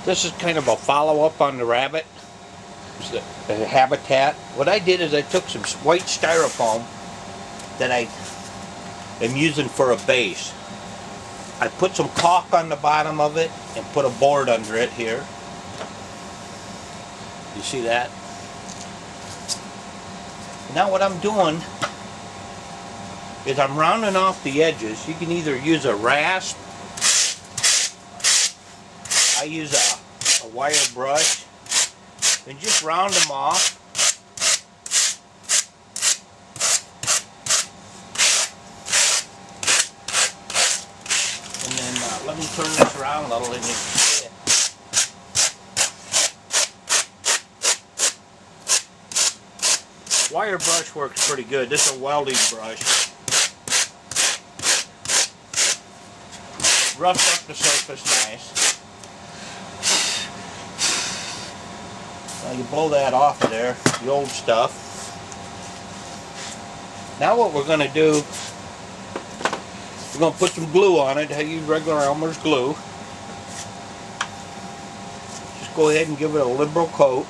This is kind of a follow-up on the rabbit. It's the habitat. What I did is I took some white styrofoam that I am using for a base. I put some caulk on the bottom of it and put a board under it here. You see that? Now what I'm doing is I'm rounding off the edges. You can either use a rasp. I use a wire brush and just round them off. And then let me turn this around a little and you can see it. Wire brush works pretty good. This is a welding brush. Rough up the surface nice. Now you blow that off of there, the old stuff. Now what we're going to do, we're going to put some glue on it. I use regular Elmer's glue. Just go ahead and give it a liberal coat.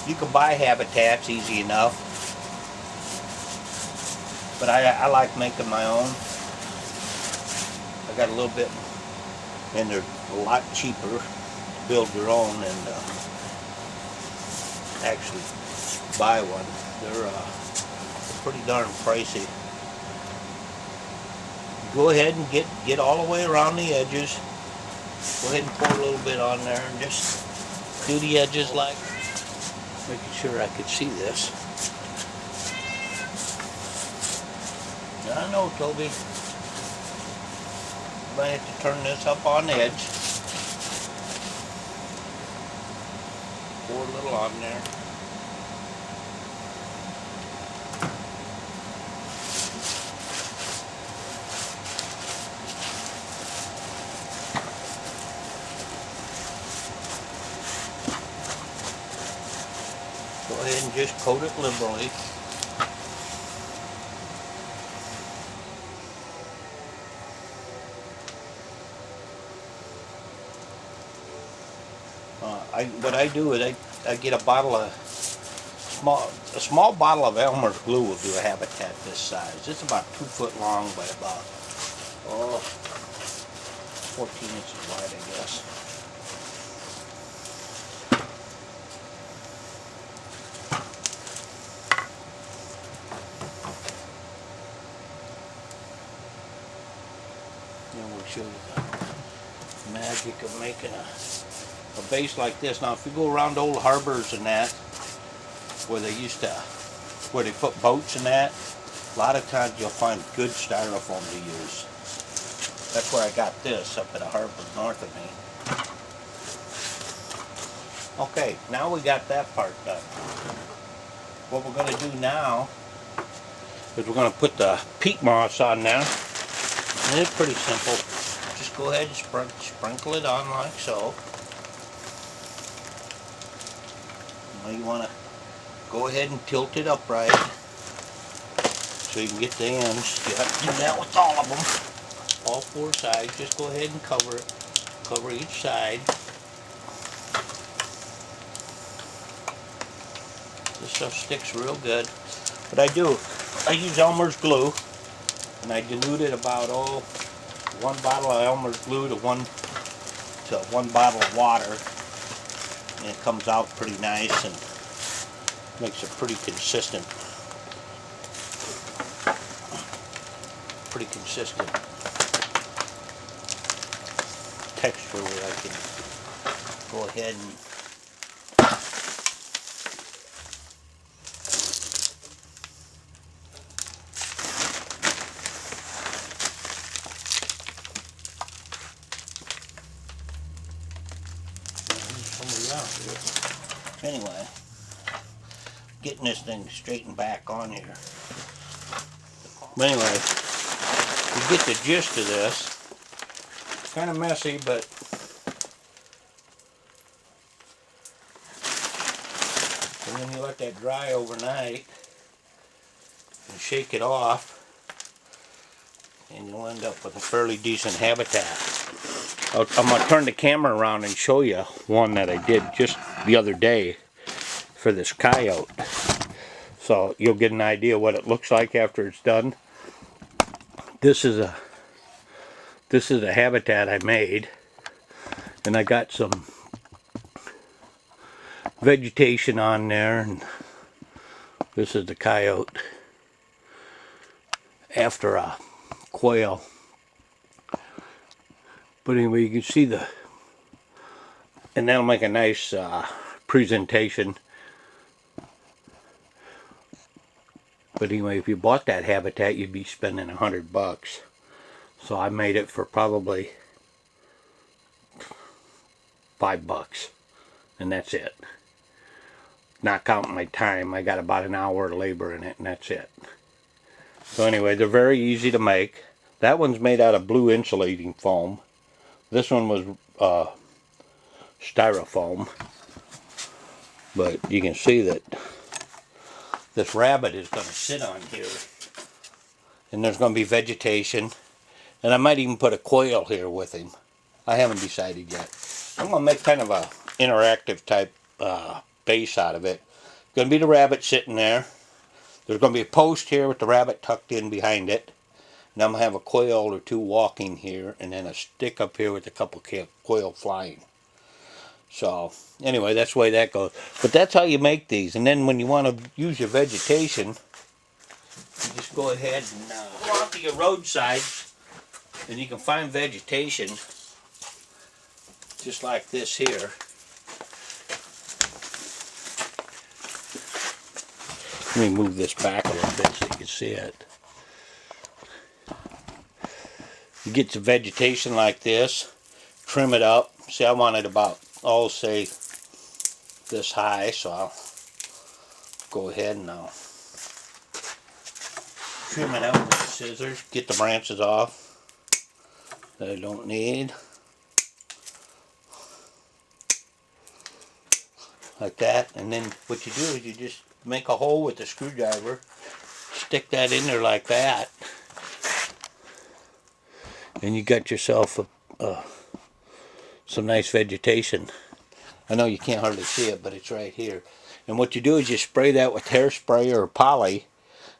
You can buy habitats easy enough, but I like making my own. I got a little bit, and they're a lot cheaper to build your own and actually buy one. They're pretty darn pricey. Go ahead and get all the way around the edges. Go ahead and pour a little bit on there and just do the edges like. Making sure I could see this. I know, Toby. Might have to turn this up on edge. Pour a little on there. Go ahead and just coat it liberally. What I do is I get a bottle of a small bottle of Elmer's glue will do a habitat this size. It's about 2 foot long by about 14 inches wide, I guess. And we'll show you the magic of making a base like this. Now if you go around old harbors and that, where they put boats and that, a lot of times you'll find good styrofoam to use. That's where I got this, up at a harbor north of me. Okay, now we got that part done. What we're going to do now is we're going to put the peat moss on there. And it's pretty simple. Just go ahead and sprinkle it on like so. Now you want to go ahead and tilt it upright so you can get the ends. You have to do that with all of them. All 4 sides. Just go ahead and cover it. Cover each side. This stuff sticks real good. What I do, I use Elmer's glue. And I diluted about 1 bottle of Elmer's glue to one bottle of water, and it comes out pretty nice and makes a pretty consistent texture where I can go ahead and anyway, getting this thing straightened back on here. But anyway, you get the gist of this. It's kind of messy, but and then you let that dry overnight and shake it off. and you'll end up with a fairly decent habitat. I'm going to turn the camera around and show you one that I did just the other day for this coyote. So you'll get an idea what it looks like after it's done. This is a habitat I made, and I got some vegetation on there, and this is the coyote after a quail. But anyway, you can see and that'll make a nice presentation. But anyway, if you bought that habitat, you'd be spending $100. So I made it for probably $5, and that's it. Not counting my time, I got about an hour of labor in it, and that's it. So anyway, they're very easy to make. That one's made out of blue insulating foam. This one was styrofoam. But you can see that this rabbit is going to sit on here. And there's going to be vegetation. And I might even put a quail here with him. I haven't decided yet. I'm going to make kind of a interactive type base out of it. Going to be the rabbit sitting there. There's going to be a post here with the rabbit tucked in behind it. And I'm going to have a quail or two walking here, and then a stick up here with a couple quail flying. So, anyway, that's the way that goes. But that's how you make these. And then when you want to use your vegetation, you just go ahead and go out to your roadsides, and you can find vegetation just like this here. Let me move this back a little bit so you can see it. You get some vegetation like this, trim it up. See, I want it about, I'll say, this high, so I'll go ahead and I'll trim it out with the scissors, get the branches off that I don't need. Like that, and then what you do is you just make a hole with the screwdriver, stick that in there like that, and you got yourself some nice vegetation. I know you can't hardly see it, but it's right here. And what you do is you spray that with hairspray or poly,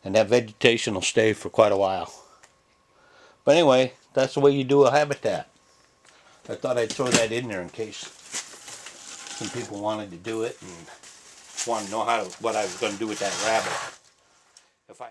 and that vegetation will stay for quite a while. But anyway, that's the way you do a habitat. I thought I'd throw that in there in case some people wanted to do it and wanted to know what I was going to do with that rabbit. If I